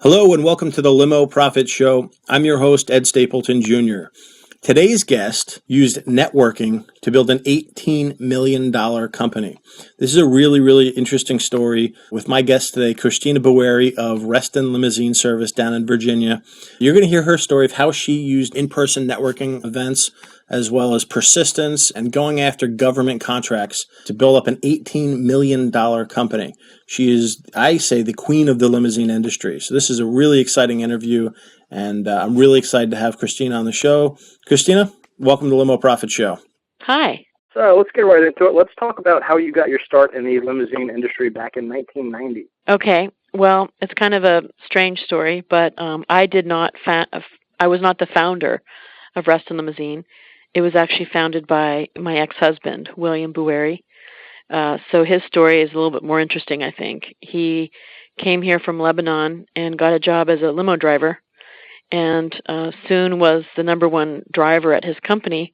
Hello and welcome to the Limo Profit Show. I'm your host, Ed Stapleton Jr. Today's guest used networking to build an $18 million company. This is a really interesting story with my guest today, Kristina Bouweiri of Reston Limousine Service down in Virginia. You're going to hear her story of how she used in-person networking events as well as persistence and going after government contracts to build up an $18 million company. She is, I say, the queen of the limousine industry. So this is a really exciting interview, and I'm really excited to have Kristina on the show. Kristina, welcome to the Limo Profit Show. Hi. So let's get right into it. Let's talk about how you got your start in the limousine industry back in 1990. Okay. Well, it's kind of a strange story, but I was not the founder of Reston Limousine. It was actually founded by my ex-husband, William Bouweiri. So his story is a little bit more interesting, I think. He came here from Lebanon and got a job as a limo driver, and soon was the number one driver at his company.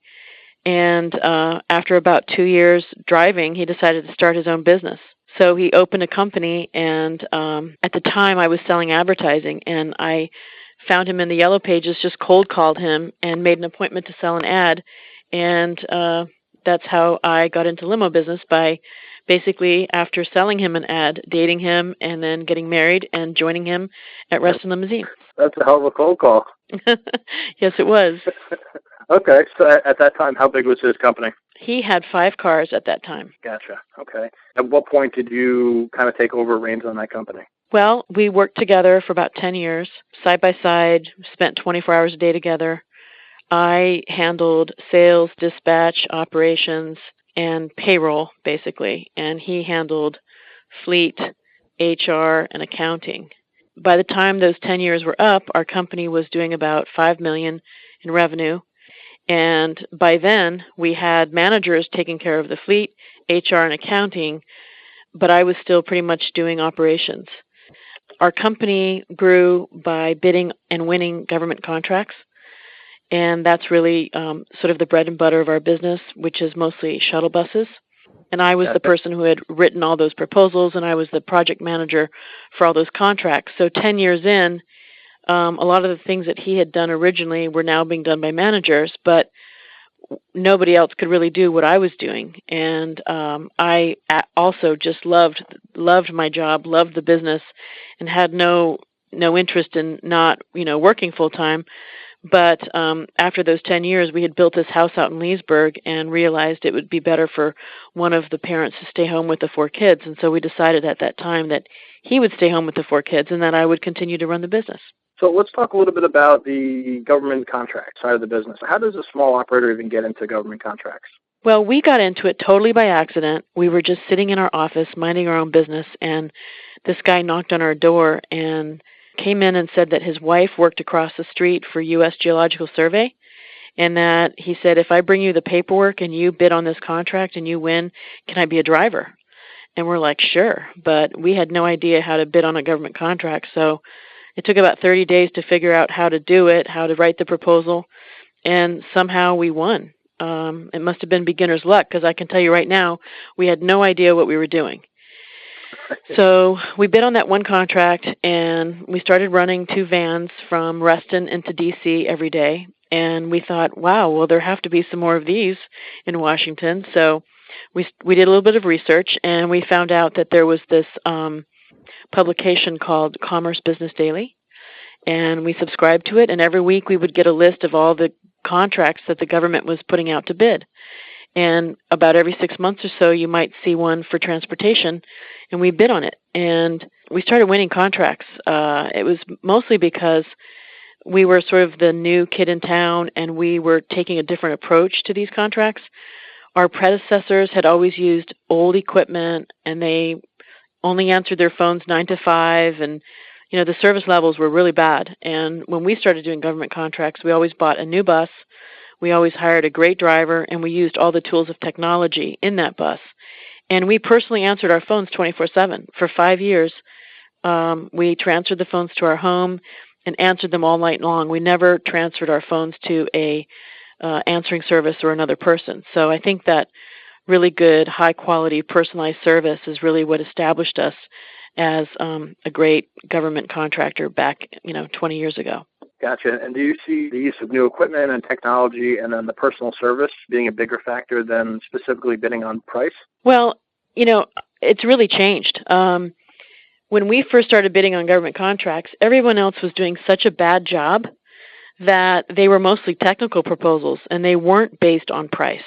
And after about 2 years driving, he decided to start his own business. So he opened a company, and at the time I was selling advertising, and I found him in the Yellow Pages, just cold called him, and made an appointment to sell an ad. And that's how I got into limo business, by basically, after selling him an ad, dating him, and then getting married and joining him at Reston Limousine. That's a hell of a cold call. Yes, it was. Okay, so at that time, how big was his company? He had 5 cars at that time. Gotcha. Okay. At what point did you kind of take over reins on that company? Well, we worked together for about 10 years, side by side, spent 24 hours a day together. I handled sales, dispatch, operations, and payroll, basically, and he handled fleet, HR, and accounting. By the time those 10 years were up, our company was doing about $5 million in revenue, and by then we had managers taking care of the fleet, HR, and accounting, but I was still pretty much doing operations. Our company grew by bidding and winning government contracts, and that's really sort of the bread and butter of our business, which is mostly shuttle buses. And I was the person who had written all those proposals, and I was the project manager for all those contracts. So 10 years in, a lot of the things that he had done originally were now being done by managers, but nobody else could really do what I was doing. And I also just loved my job, loved the business, and had no interest in not working full time. But after those 10 years, we had built this house out in Leesburg and realized it would be better for one of the parents to stay home with the 4 kids. And so we decided at that time that he would stay home with the 4 kids and that I would continue to run the business. So let's talk a little bit about the government contract side of the business. How does a small operator even get into government contracts? Well, we got into it totally by accident. We were just sitting in our office, minding our own business, and this guy knocked on our door and came in and said that his wife worked across the street for U.S. Geological Survey, and that he said, if I bring you the paperwork and you bid on this contract and you win, can I be a driver? And we're like, sure, but we had no idea how to bid on a government contract, so it took about 30 days to figure out how to do it, how to write the proposal, and somehow we won. It must have been beginner's luck, because I can tell you right now, we had no idea what we were doing. So we bid on that one contract, and we started running 2 vans from Reston into D.C. every day. And we thought, wow, well, there have to be some more of these in Washington. So we did a little bit of research, and we found out that there was this publication called Commerce Business Daily, and we subscribed to it. And every week we would get a list of all the contracts that the government was putting out to bid. And about every 6 months or so, you might see one for transportation, and we bid on it. And we started winning contracts. It was mostly because we were sort of the new kid in town, and we were taking a different approach to these contracts. Our predecessors had always used old equipment, and they only answered their phones 9 to 5, and the service levels were really bad. And when we started doing government contracts, we always bought a new bus. We always hired a great driver, and we used all the tools of technology in that bus. And we personally answered our phones 24/7. For 5 years, we transferred the phones to our home and answered them all night long. We never transferred our phones to a answering service or another person. So I think that really good, high-quality, personalized service is really what established us as a great government contractor back, 20 years ago. Gotcha. And do you see the use of new equipment and technology and then the personal service being a bigger factor than specifically bidding on price? Well, it's really changed. When we first started bidding on government contracts, everyone else was doing such a bad job that they were mostly technical proposals and they weren't based on price.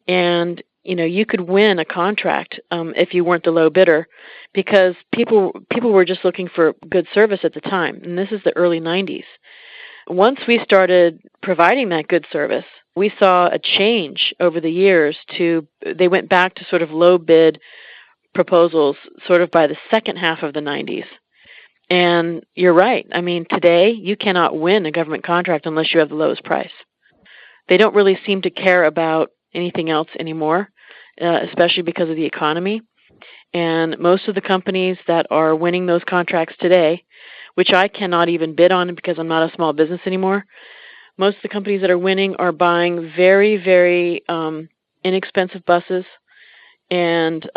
And you could win a contract if you weren't the low bidder, because people were just looking for good service at the time, and this is the early 90s. Once we started providing that good service, we saw a change over the years they went back to sort of low bid proposals sort of by the second half of the 90s. And you're right. I mean, today you cannot win a government contract unless you have the lowest price. They don't really seem to care about anything else anymore, especially because of the economy. And most of the companies that are winning those contracts today, which I cannot even bid on because I'm not a small business anymore, most of the companies that are winning are buying very, very inexpensive buses. And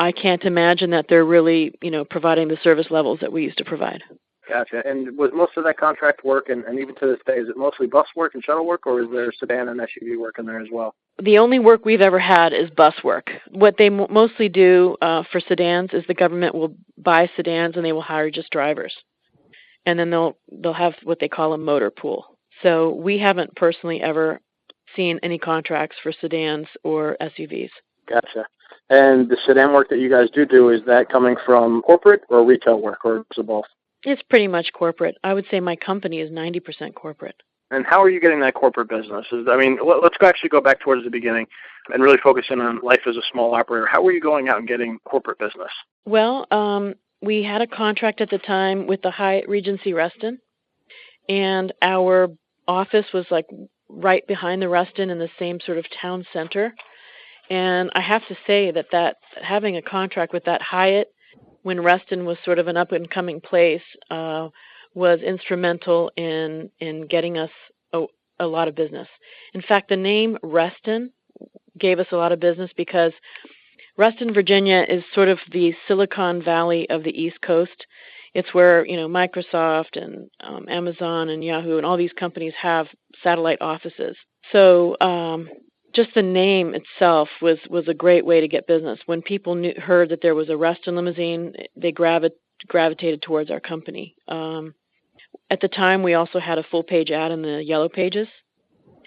I can't imagine that they're really, providing the service levels that we used to provide. Gotcha. And was most of that contract work, and even to this day, is it mostly bus work and shuttle work, or is there sedan and SUV work in there as well? The only work we've ever had is bus work. What they mostly do for sedans is the government will buy sedans and they will hire just drivers. And then they'll have what they call a motor pool. So we haven't personally ever seen any contracts for sedans or SUVs. Gotcha. And the sedan work that you guys do, is that coming from corporate or retail work, or is it both? It's pretty much corporate. I would say my company is 90% corporate. And how are you getting that corporate business? Let's actually go back towards the beginning and really focus in on life as a small operator. How were you going out and getting corporate business? Well, we had a contract at the time with the Hyatt Regency Reston, and our office was like right behind the Reston in the same sort of town center. And I have to say that having a contract with that Hyatt when Reston was sort of an up-and-coming place was instrumental in getting us a lot of business. In fact, the name Reston gave us a lot of business because Reston, Virginia is sort of the Silicon Valley of the East Coast. It's where, Microsoft and Amazon and Yahoo and all these companies have satellite offices. So just the name itself was a great way to get business. When people heard that there was a Reston limousine, they gravitated towards our company. At the time, we also had a full-page ad in the Yellow Pages.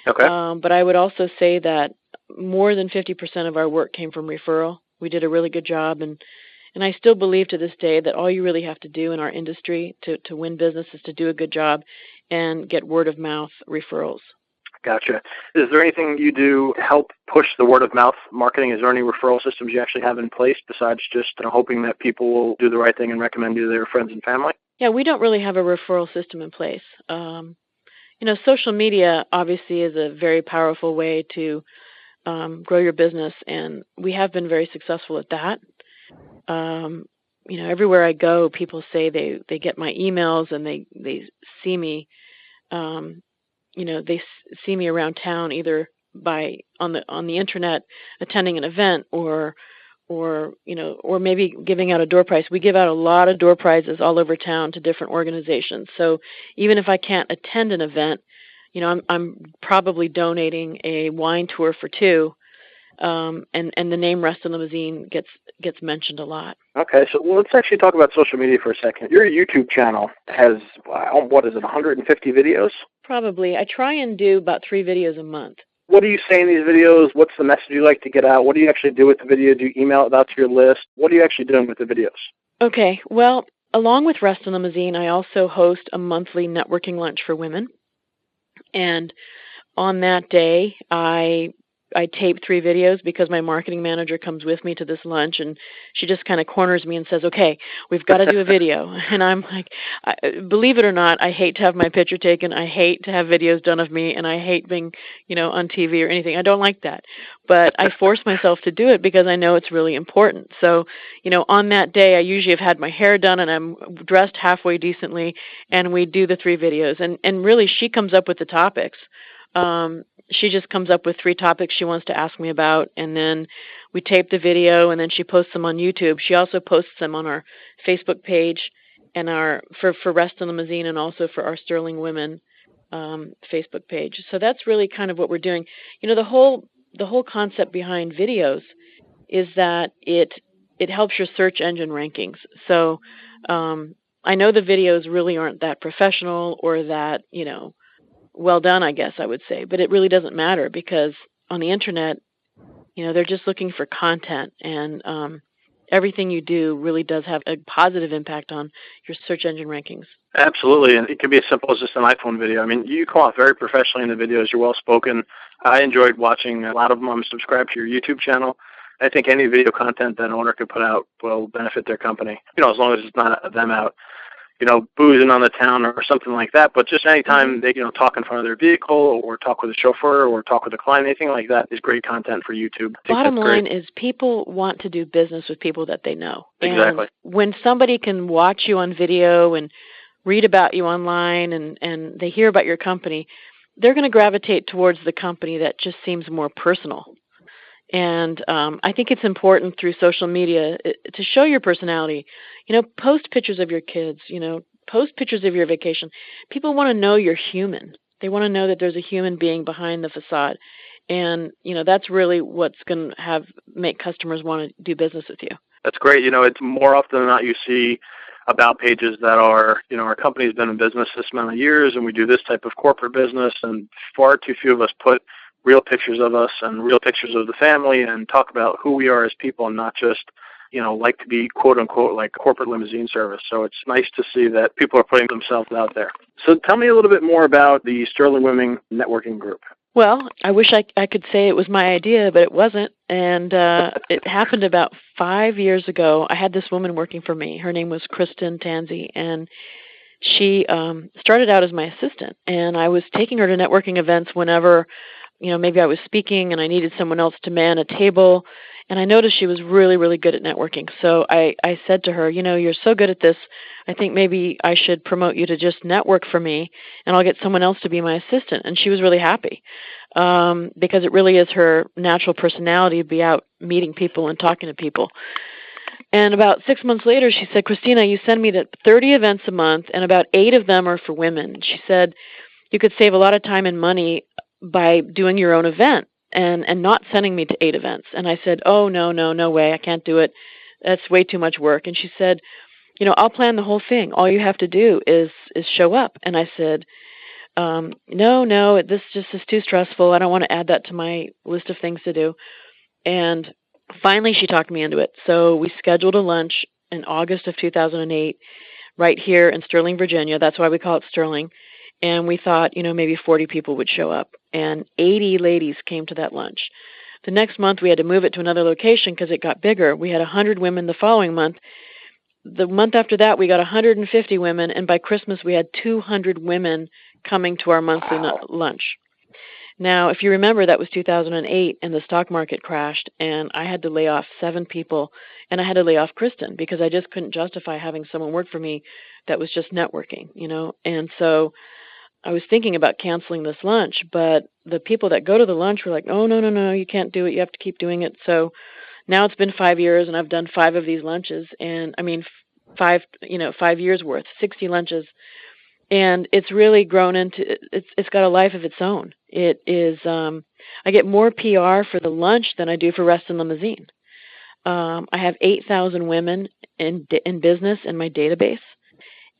Okay. But I would also say that more than 50% of our work came from referral. We did a really good job, and I still believe to this day that all you really have to do in our industry to win business is to do a good job and get word-of-mouth referrals. Gotcha. Is there anything you do to help push the word-of-mouth marketing? Is there any referral systems you actually have in place besides just hoping that people will do the right thing and recommend you to their friends and family? Yeah, we don't really have a referral system in place. Social media obviously is a very powerful way to grow your business, and we have been very successful at that. Everywhere I go, people say they get my emails and they see me. They see me around town either on the internet attending an event or maybe giving out a door prize. We give out a lot of door prizes all over town to different organizations. So even if I can't attend an event, I'm probably donating a wine tour for two, and the name Reston Limousine gets mentioned a lot. Okay, so let's actually talk about social media for a second. Your YouTube channel has, 150 videos? Probably. I try and do about 3 videos a month. What do you say in these videos? What's the message you like to get out? What do you actually do with the video? Do you email it out to your list? What are you actually doing with the videos? Okay, well, along with Reston Limousine, I also host a monthly networking lunch for women. And on that day, I tape 3 videos because my marketing manager comes with me to this lunch, and she just kind of corners me and says, okay, we've got to do a video. And I'm like, believe it or not, I hate to have my picture taken. I hate to have videos done of me, and I hate being, on TV or anything. I don't like that. But I force myself to do it because I know it's really important. So, on that day, I usually have had my hair done and I'm dressed halfway decently, and we do the 3 videos. And really, she comes up with the topics. She just comes up with 3 topics she wants to ask me about, and then we tape the video, and then she posts them on YouTube. She also posts them on our Facebook page and for Reston Limousine, and also for our Sterling Women Facebook page. So that's really kind of what we're doing. The whole concept behind videos is that it helps your search engine rankings. So I know the videos really aren't that professional or that well done, I guess I would say, but it really doesn't matter, because on the internet, they're just looking for content, and everything you do really does have a positive impact on your search engine rankings. Absolutely, and it can be as simple as just an iPhone video. I mean, you come off very professionally in the videos. You're well-spoken. I enjoyed watching a lot of them. I'm subscribed to your YouTube channel. I think any video content that an owner could put out will benefit their company, as long as it's not them out boozing on the town or something like that. But just anytime they, talk in front of their vehicle or talk with a chauffeur or talk with a client, anything like that is great content for YouTube. Bottom line is people want to do business with people that they know. Exactly. And when somebody can watch you on video and read about you online and they hear about your company, they're going to gravitate towards the company that just seems more personal. And I think it's important through social media to show your personality. Post pictures of your kids, post pictures of your vacation. People want to know you're human. They want to know that there's a human being behind the facade. And, that's really what's going to make customers want to do business with you. That's great. It's more often than not you see about pages that are, our company's been in business this amount of years and we do this type of corporate business, and far too few of us put real pictures of us and real pictures of the family and talk about who we are as people, and not just, like to be quote unquote like corporate limousine service. So it's nice to see that people are putting themselves out there. So tell me a little bit more about the Sterling Women Networking Group. Well, I wish I could say it was my idea, but it wasn't. And it happened about 5 years ago. I had this woman working for me. Her name was Kristina Bouweiri, and she started out as my assistant. And I was taking her to networking events whenever, maybe I was speaking and I needed someone else to man a table. And I noticed she was really, really good at networking. So I said to her, you're so good at this, I think maybe I should promote you to just network for me, and I'll get someone else to be my assistant. And she was really happy because it really is her natural personality to be out meeting people and talking to people. And about 6 months later, she said, Kristina, you send me to 30 events a month, and about 8 of them are for women. She said, you could save a lot of time and money by doing your own event and not sending me to 8 events. And I said, oh, no way, I can't do it. That's way too much work. And she said, I'll plan the whole thing. All you have to do is show up. And I said, no, this just is too stressful. I don't want to add that to my list of things to do. And finally, she talked me into it. So we scheduled a lunch in August of 2008 right here in Sterling, Virginia. That's why we call it Sterling. And we thought, maybe 40 people would show up. And 80 ladies came to that lunch. The next month, we had to move it to another location because it got bigger. We had 100 women the following month. The month after that, we got 150 women. And by Christmas, we had 200 women coming to our monthly lunch. Now, if you remember, that was 2008, and the stock market crashed, and I had to lay off 7 people, and I had to lay off Kristin because I just couldn't justify having someone work for me that was just networking, And so I was thinking about canceling this lunch, but the people that go to the lunch were like, oh, no, you can't do it. You have to keep doing it. So now it's been 5 years, and I've done 5 of these lunches, and 5 years worth, 60 lunches. And it's really grown into, it's got a life of its own. It is, I get more PR for the lunch than I do for Reston Limousine. I have 8,000 women in business in my database.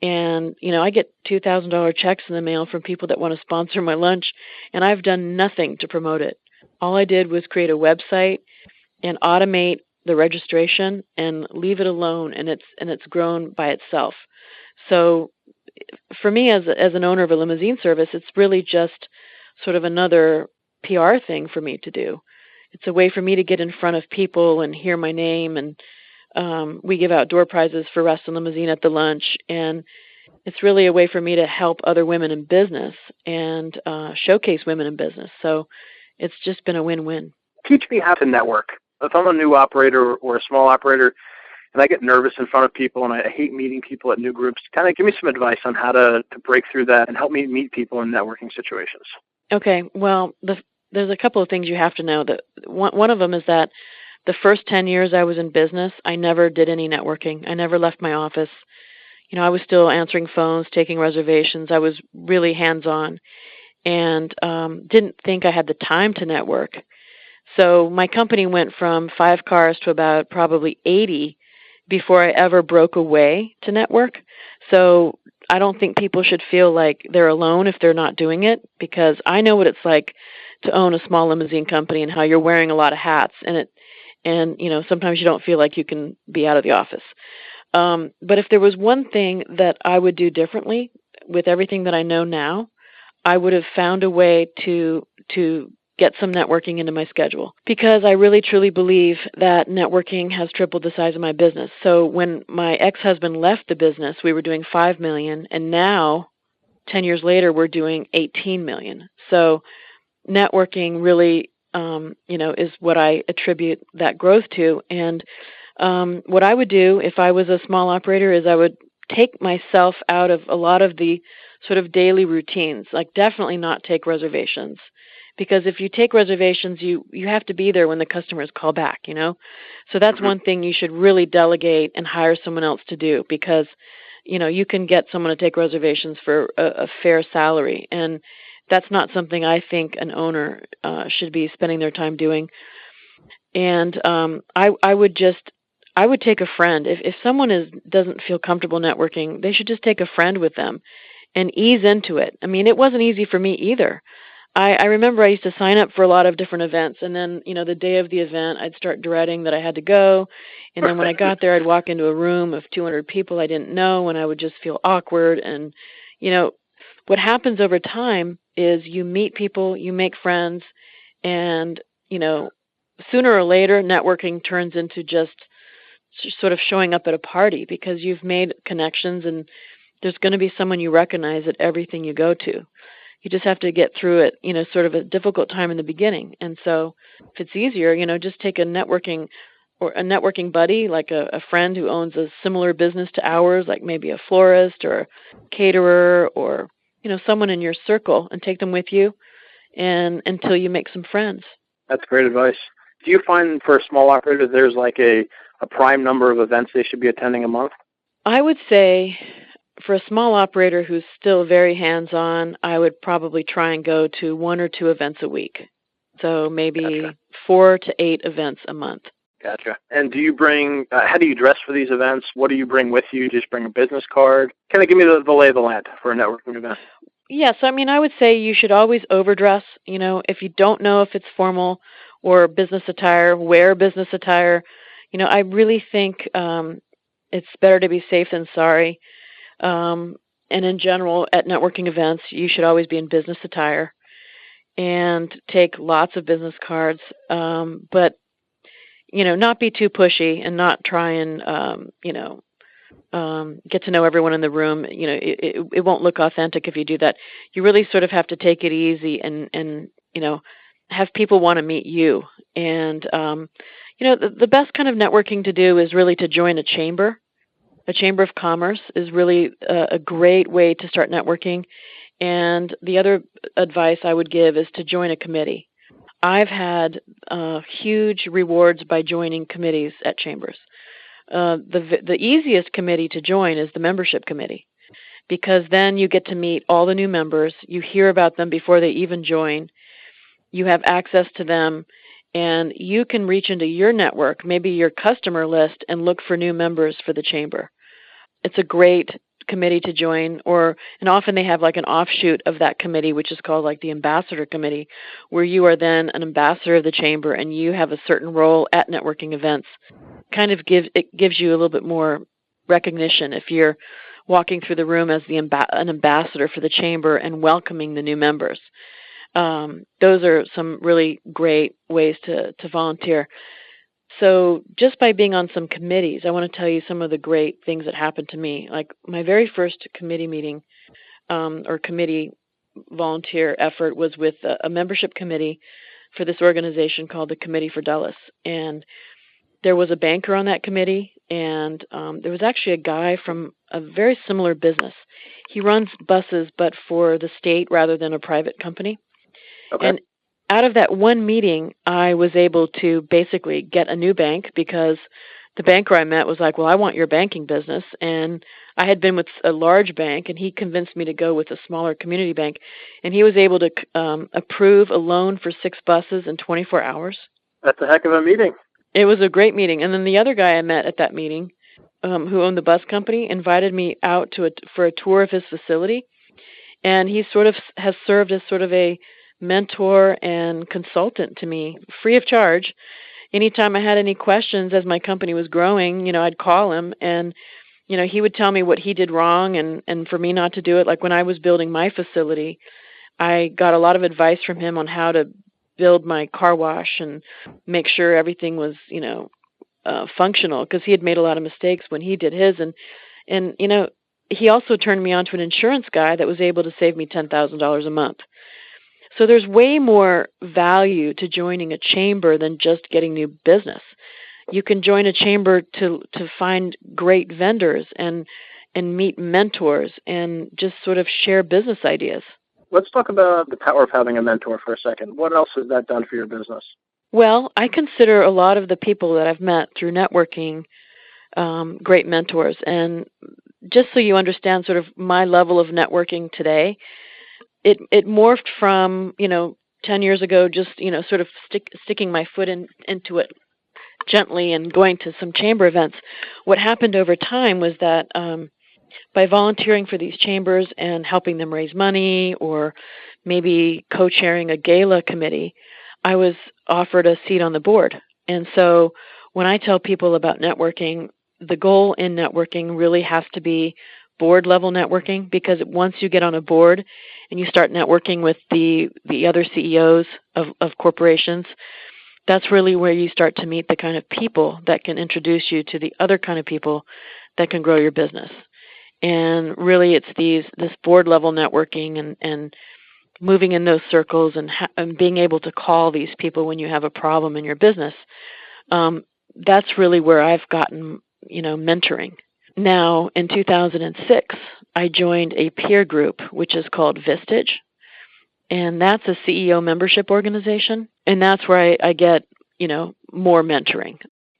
And, I get $2,000 checks in the mail from people that want to sponsor my lunch, and I've done nothing to promote it. All I did was create a website and automate the registration and leave it alone, and it's grown by itself. So for me, as an owner of a limousine service, it's really just sort of another PR thing for me to do. It's a way for me to get in front of people and hear my name, and we give out door prizes for Reston Limousine at the lunch, and it's really a way for me to help other women in business and showcase women in business. So it's just been a win-win. Teach me how to network. If I'm a new operator or a small operator, and I get nervous in front of people, and I hate meeting people at new groups, kind of give me some advice on how to break through that and help me meet people in networking situations. Okay, well, there's a couple of things you have to know. That one of them is that the first 10 years I was in business, I never did any networking. I never left my office. I was still answering phones, taking reservations. I was really hands-on and didn't think I had the time to network. So my company went from 5 cars to about probably 80 before I ever broke away to network. So I don't think people should feel like they're alone if they're not doing it, because I know what it's like to own a small limousine company and how you're wearing a lot of hats, and sometimes you don't feel like you can be out of the office. But if there was one thing that I would do differently with everything that I know now, I would have found a way to get some networking into my schedule, because I really truly believe that networking has tripled the size of my business. So when my ex-husband left the business, we were doing $5 million, and now 10 years later we're doing $18 million. So networking really is what I attribute that growth to. And what I would do if I was a small operator is I would take myself out of a lot of the sort of daily routines, like definitely not take reservations. Because if you take reservations, you have to be there when the customers call back, So that's one thing you should really delegate and hire someone else to do, because, you can get someone to take reservations for a fair salary. And that's not something I think an owner should be spending their time doing. And I would take a friend. If someone doesn't feel comfortable networking, they should just take a friend with them and ease into it. I mean, it wasn't easy for me either. I remember I used to sign up for a lot of different events, and then, the day of the event, I'd start dreading that I had to go. And then when I got there, I'd walk into a room of 200 people I didn't know, and I would just feel awkward. And, what happens over time is you meet people, you make friends, and, sooner or later, networking turns into just sort of showing up at a party, because you've made connections, and there's going to be someone you recognize at everything you go to. You just have to get through it, sort of a difficult time in the beginning. And so if it's easier, just take a networking buddy, like a friend who owns a similar business to ours, like maybe a florist or a caterer, or, someone in your circle, and take them with you and until you make some friends. That's great advice. Do you find for a small operator there's like a prime number of events they should be attending a month? I would say for a small operator who's still very hands-on, I would probably try and go to 1 or 2 events a week. So maybe Gotcha. 4 to 8 events a month. Gotcha. And do you bring, how do you dress for these events? What do you bring with you? Just bring a business card? Kind of give me the lay of the land for a networking event. Yes, I mean, I would say you should always overdress. If you don't know if it's formal or business attire, wear business attire. I really think it's better to be safe than sorry. And in general, at networking events, you should always be in business attire and take lots of business cards. But, not be too pushy and not try and, get to know everyone in the room. It won't look authentic if you do that. You really sort of have to take it easy and have people want to meet you. And, the best kind of networking to do is really to join a chamber. A chamber of commerce is really a great way to start networking. And the other advice I would give is to join a committee. I've had huge rewards by joining committees at chambers. The easiest committee to join is the membership committee, because then you get to meet all the new members. You hear about them before they even join. You have access to them, and you can reach into your network, maybe your customer list, and look for new members for the chamber. It's a great committee to join, and often they have like an offshoot of that committee, which is called like the ambassador committee, where you are then an ambassador of the chamber and you have a certain role at networking events. It gives you a little bit more recognition if you're walking through the room as an ambassador for the chamber and welcoming the new members. Those are some really great ways to volunteer. So just by being on some committees, I want to tell you some of the great things that happened to me. Like my very first committee meeting or committee volunteer effort was with a membership committee for this organization called the Committee for Dulles. And there was a banker on that committee, and there was actually a guy from a very similar business. He runs buses, but for the state rather than a private company. Okay. And out of that one meeting, I was able to basically get a new bank because the banker I met was like, well, I want your banking business. And I had been with a large bank, and he convinced me to go with a smaller community bank. And he was able to approve a loan for 6 buses in 24 hours. That's a heck of a meeting. It was a great meeting. And then the other guy I met at that meeting, who owned the bus company, invited me out for a tour of his facility. And he sort of has served as sort of a mentor and consultant to me, free of charge. Anytime I had any questions as my company was growing, I'd call him, and he would tell me what he did wrong and for me not to do it. Like when I was building my facility, I got a lot of advice from him on how to build my car wash and make sure everything was, functional, because he had made a lot of mistakes when he did his. And he also turned me on to an insurance guy that was able to save me $10,000 a month. So there's way more value to joining a chamber than just getting new business. You can join a chamber to find great vendors and meet mentors and just sort of share business ideas. Let's talk about the power of having a mentor for a second. What else has that done for your business? Well, I consider a lot of the people that I've met through networking great mentors. And just so you understand sort of my level of networking today, it morphed from, 10 years ago, just, sort of sticking my foot into it gently and going to some chamber events. What happened over time was that by volunteering for these chambers and helping them raise money, or maybe co-chairing a gala committee, I was offered a seat on the board. And so when I tell people about networking, the goal in networking really has to be board level networking, because once you get on a board and you start networking with the other CEOs of corporations, that's really where you start to meet the kind of people that can introduce you to the other kind of people that can grow your business. And really it's this board level networking and moving in those circles and being able to call these people when you have a problem in your business. That's really where I've gotten, mentoring. Now, in 2006, I joined a peer group, which is called Vistage, and that's a CEO membership organization, and that's where I get, more mentoring.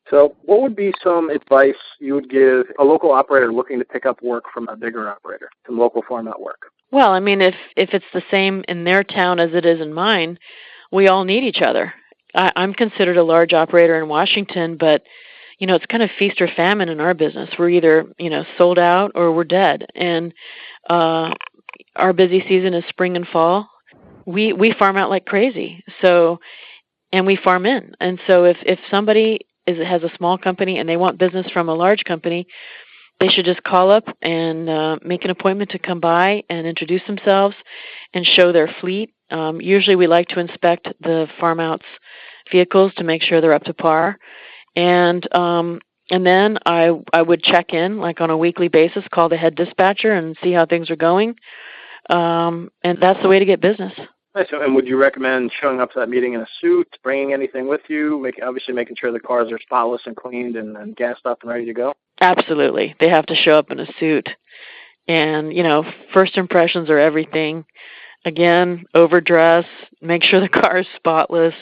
So what would be some advice you would give a local operator looking to pick up work from a bigger operator, some local farm-out work? Well, I mean, if it's the same in their town as it is in mine, we all need each other. I'm considered a large operator in Washington, but it's kind of feast or famine in our business. We're either, sold out or we're dead. And our busy season is spring and fall. We farm out like crazy. And we farm in. And so if somebody has a small company and they want business from a large company, they should just call up and make an appointment to come by and introduce themselves and show their fleet. Usually we like to inspect the farm out's vehicles to make sure they're up to par. And then I would check in like on a weekly basis, call the head dispatcher and see how things are going. And that's the way to get business. Nice. And would you recommend showing up to that meeting in a suit, bringing anything with you, obviously making sure the cars are spotless and cleaned and gassed up and ready to go? Absolutely. They have to show up in a suit. And, first impressions are everything. Again, overdress, make sure the car is spotless.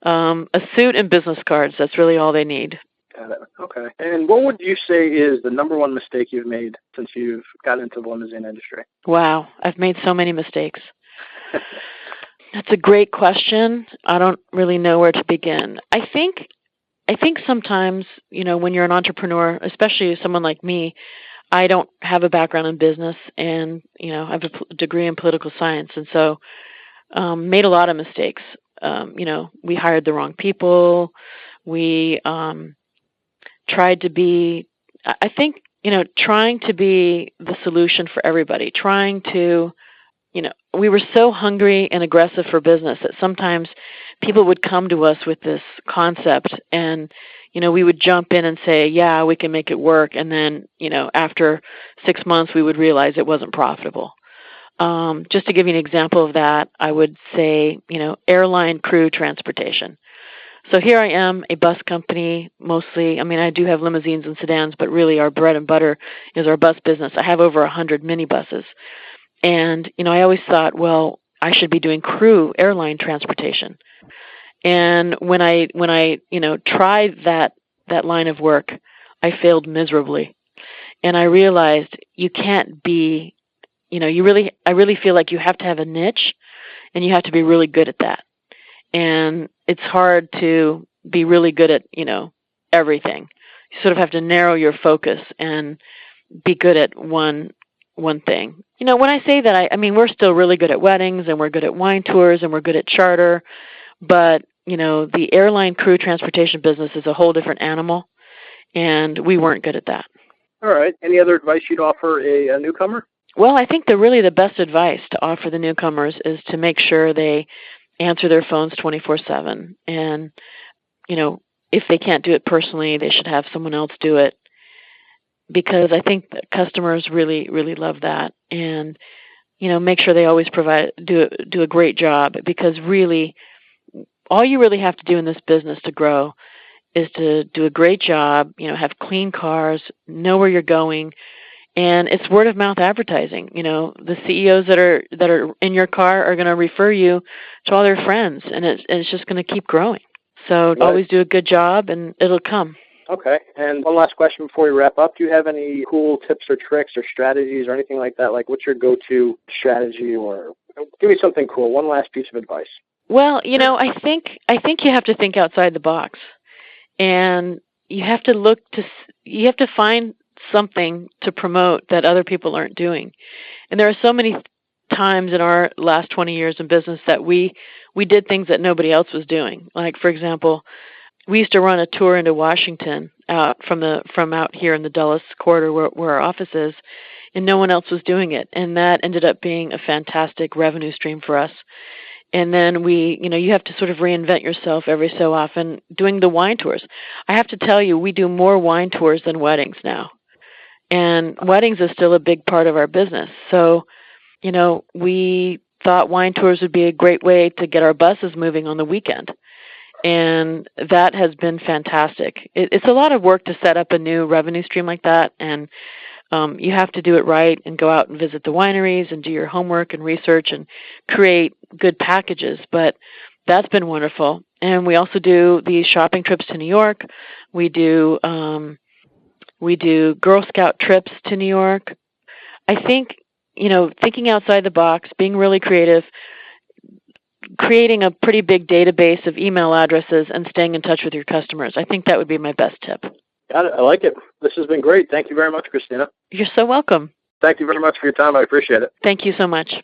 A suit and business cards, that's really all they need. Got it. Okay. And what would you say is the number one mistake you've made since you've gotten into the limousine industry? Wow, I've made so many mistakes. That's a great question. I don't really know where to begin. I think sometimes, when you're an entrepreneur, especially someone like me, I don't have a background in business, and I have a degree in political science, and so made a lot of mistakes. We hired the wrong people. We tried to be, I think, trying to be the solution for everybody, trying to, we were so hungry and aggressive for business that sometimes people would come to us with this concept and, we would jump in and say, yeah, we can make it work. And then, after 6 months, we would realize it wasn't profitable. Just to give you an example of that, I would say, airline crew transportation. So here I am, a bus company, mostly. I mean, I do have limousines and sedans, but really our bread and butter is our bus business. I have over 100 minibuses. And, I always thought, well, I should be doing crew airline transportation. And when I tried that line of work, I failed miserably. And I realized you can't be, I really feel like you have to have a niche and you have to be really good at that. And it's hard to be really good at, everything. You sort of have to narrow your focus and be good at one thing. When I say that, I mean, we're still really good at weddings and we're good at wine tours and we're good at charter, but, the airline crew transportation business is a whole different animal, and we weren't good at that. All right. Any other advice you'd offer a newcomer? Well, I think the best advice to offer the newcomers is to make sure they answer their phones 24/7. And, if they can't do it personally, they should have someone else do it, because I think that customers really, really love that. And, make sure they always do a great job, because really all you really have to do in this business to grow is to do a great job, have clean cars, know where you're going, and it's word of mouth advertising. The CEOs that are in your car are going to refer you to all their friends, and it's just going to keep growing. So Right. Always do a good job, and it'll come. Okay. And one last question before we wrap up. Do you have any cool tips or tricks or strategies or anything like that? Like, what's your go-to strategy, or give me something cool. One last piece of advice. Well, I think you have to think outside the box, and you have to find something to promote that other people aren't doing. And there are so many times in our last 20 years in business that we did things that nobody else was doing. Like, for example, we used to run a tour into Washington out from out here in the Dulles corridor where our office is, and no one else was doing it. And that ended up being a fantastic revenue stream for us. And then you have to sort of reinvent yourself every so often doing the wine tours. I have to tell you, we do more wine tours than weddings now. And weddings is still a big part of our business. So, we thought wine tours would be a great way to get our buses moving on the weekend. And that has been fantastic. It's a lot of work to set up a new revenue stream like that. And you have to do it right and go out and visit the wineries and do your homework and research and create good packages. But that's been wonderful. And we also do these shopping trips to New York. We do Girl Scout trips to New York. I think, thinking outside the box, being really creative, creating a pretty big database of email addresses and staying in touch with your customers. I think that would be my best tip. Got it. I like it. This has been great. Thank you very much, Kristina. You're so welcome. Thank you very much for your time. I appreciate it. Thank you so much.